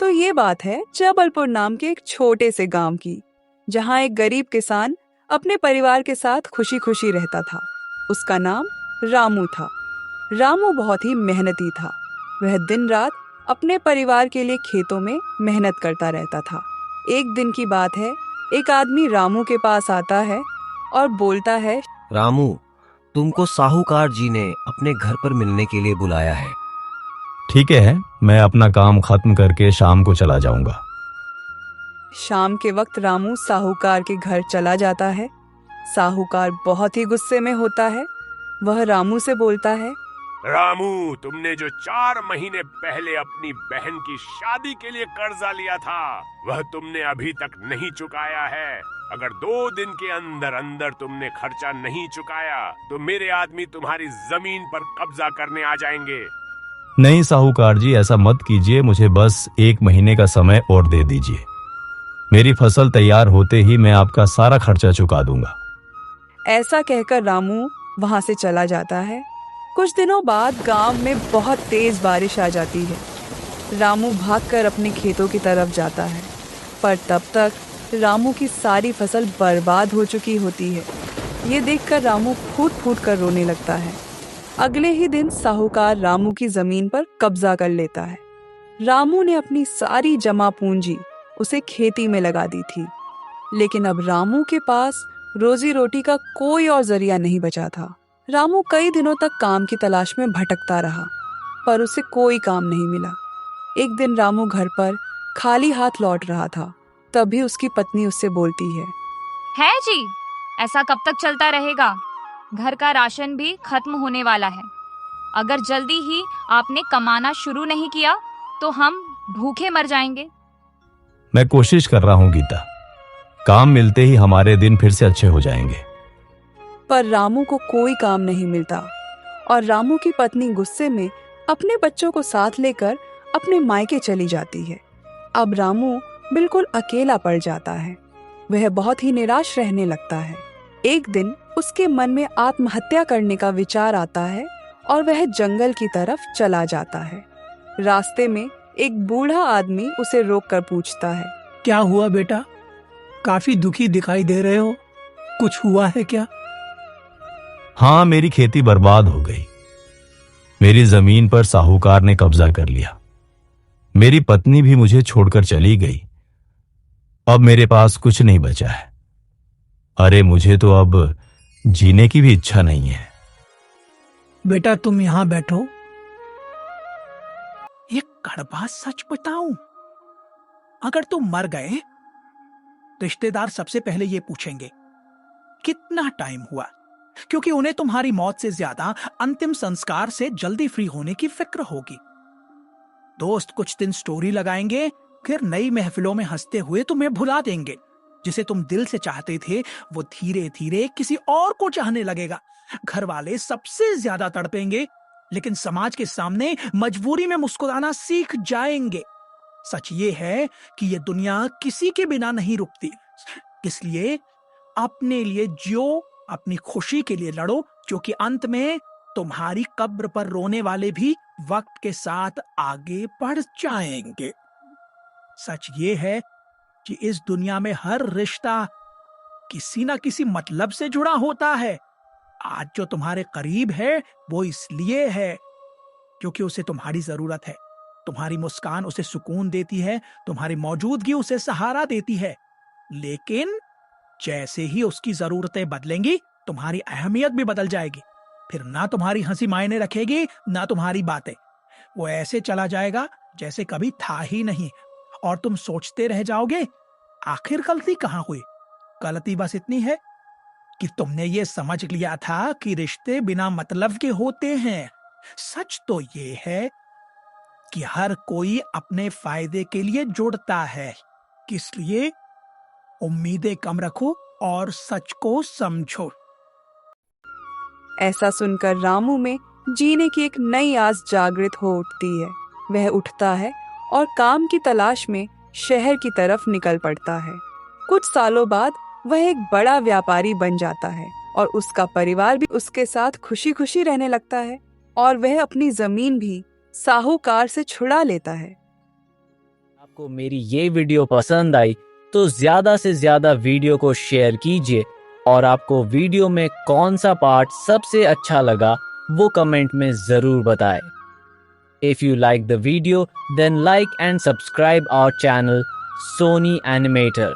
तो ये बात है जबलपुर नाम के एक छोटे से गांव की, जहां एक गरीब किसान अपने परिवार के साथ खुशी खुशी रहता था। उसका नाम रामू था। रामू बहुत ही मेहनती था। वह दिन रात अपने परिवार के लिए खेतों में मेहनत करता रहता था। एक दिन की बात है, एक आदमी रामू के पास आता है और बोलता है, रामू, तुमको साहूकार जी ने अपने घर पर मिलने के लिए बुलाया है। ठीक है, मैं अपना काम खत्म करके शाम को चला जाऊंगा। शाम के वक्त रामू साहूकार के घर चला जाता है। साहूकार बहुत ही गुस्से में होता है। वह रामू से बोलता है, रामू, तुमने जो 4 महीने पहले अपनी बहन की शादी के लिए कर्जा लिया था, वह तुमने अभी तक नहीं चुकाया है। अगर 2 दिन के अंदर अंदर तुमने खर्चा नहीं चुकाया तो मेरे आदमी तुम्हारी जमीन पर कब्जा करने आ जाएंगे। नहीं साहूकार जी, ऐसा मत कीजिए। मुझे बस 1 महीने का समय और दे दीजिए। मेरी फसल तैयार होते ही मैं आपका सारा खर्चा चुका दूंगा। ऐसा कहकर रामू वहां से चला जाता है। कुछ दिनों बाद गांव में बहुत तेज बारिश आ जाती है। रामू भागकर अपने खेतों की तरफ जाता है, पर तब तक रामू की सारी फसल बर्बाद हो चुकी होती है। ये देखकर रामू फूट फूट कर रोने लगता है। अगले ही दिन साहूकार रामू की जमीन पर कब्जा कर लेता है। रामू ने अपनी सारी जमा पूंजी उसे खेती में लगा दी थी, लेकिन अब रामू के पास रोजी रोटी का कोई और जरिया नहीं बचा था। रामू कई दिनों तक काम की तलाश में भटकता रहा, पर उसे कोई काम नहीं मिला। एक दिन रामू घर पर खाली हाथ लौट रहा था, तभी उसकी पत्नी उससे बोलती है जी, ऐसा कब तक चलता रहेगा? घर का राशन भी खत्म होने वाला है। अगर जल्दी ही आपने कमाना शुरू नहीं किया तो हम भूखे मर जाएंगे। मैं कोशिश कर रहा हूँ गीता, काम मिलते ही हमारे दिन फिर से अच्छे हो जाएंगे। पर रामू को कोई काम नहीं मिलता और रामू की पत्नी गुस्से में अपने बच्चों को साथ लेकर अपने मायके चली जाती है। अब रामू बिल्कुल अकेला पड़ जाता है। वह बहुत ही निराश रहने लगता है। एक दिन उसके मन में आत्महत्या करने का विचार आता है और वह जंगल की तरफ चला जाता है। रास्ते में एक बूढ़ा आदमी उसे रोककर पूछता है, क्या हुआ बेटा? काफी दुखी दिखाई दे रहे हो, कुछ हुआ है क्या? हाँ, मेरी खेती बर्बाद हो गई। मेरी जमीन पर साहूकार ने कब्जा कर लिया। मेरी पत्नी भी मुझे छोड़कर चली गई। अब मेरे पास कुछ नहीं बचा है। अरे, मुझे तो अब जीने की भी इच्छा नहीं है। बेटा, तुम यहां बैठो। ये कड़वा सच बताऊं, अगर तुम मर गए, रिश्तेदार सबसे पहले ये पूछेंगे कितना टाइम हुआ, क्योंकि उन्हें तुम्हारी मौत से ज्यादा अंतिम संस्कार से जल्दी फ्री होने की फिक्र होगी। दोस्त कुछ दिन स्टोरी लगाएंगे, फिर नई महफिलों में हंसते हुए तुम्हें भुला देंगे। जिसे तुम दिल से चाहते थे वो धीरे धीरे किसी और को चाहने लगेगा। घर वाले सबसे ज्यादा तड़पेंगे, लेकिन समाज के सामने मजबूरी में मुस्कुराना सीख जाएंगे। सच ये है कि ये दुनिया किसी के बिना नहीं रुकती, इसलिए अपने लिए जियो, अपनी खुशी के लिए लड़ो, क्योंकि अंत में तुम्हारी कब्र पर रोने वाले भी वक्त के साथ आगे बढ़ जाएंगे। सच ये है कि इस दुनिया में हर रिश्ता किसी ना किसी मतलब से जुड़ा होता है। आज जो तुम्हारे करीब है वो इसलिए है क्योंकि उसे तुम्हारी जरूरत है। तुम्हारी मुस्कान उसे सुकून देती है, तुम्हारी मौजूदगी उसे सहारा देती है। लेकिन जैसे ही उसकी जरूरतें बदलेंगी, तुम्हारी अहमियत भी बदल जाएगी। फिर ना तुम्हारी हंसी मायने रखेगी, ना तुम्हारी बातें। वो ऐसे चला जाएगा जैसे कभी था ही नहीं, और तुम सोचते रह जाओगे आखिर गलती कहां हुई। गलती बस इतनी है कि तुमने ये समझ लिया था कि रिश्ते बिना मतलब के होते हैं। सच तो ये है कि हर कोई अपने फायदे के लिए जुड़ता है, इसलिए उम्मीदें कम रखो और सच को समझो। ऐसा सुनकर रामू में जीने की एक नई आस जागृत हो उठती है। वह उठता है और काम की तलाश में शहर की तरफ निकल पड़ता है। कुछ सालों बाद वह एक बड़ा व्यापारी बन जाता है और उसका परिवार भी उसके साथ खुशी खुशी रहने लगता है और वह अपनी जमीन भी साहूकार से छुड़ा लेता है। आपको मेरी ये वीडियो पसंद आई तो ज़्यादा से ज़्यादा वीडियो को शेयर कीजिए और आपको वीडियो में कौन सा पार्ट सबसे अच्छा लगा वो कमेंट में ज़रूर बताएं। If you like the video, then like and subscribe our channel Sony Animator.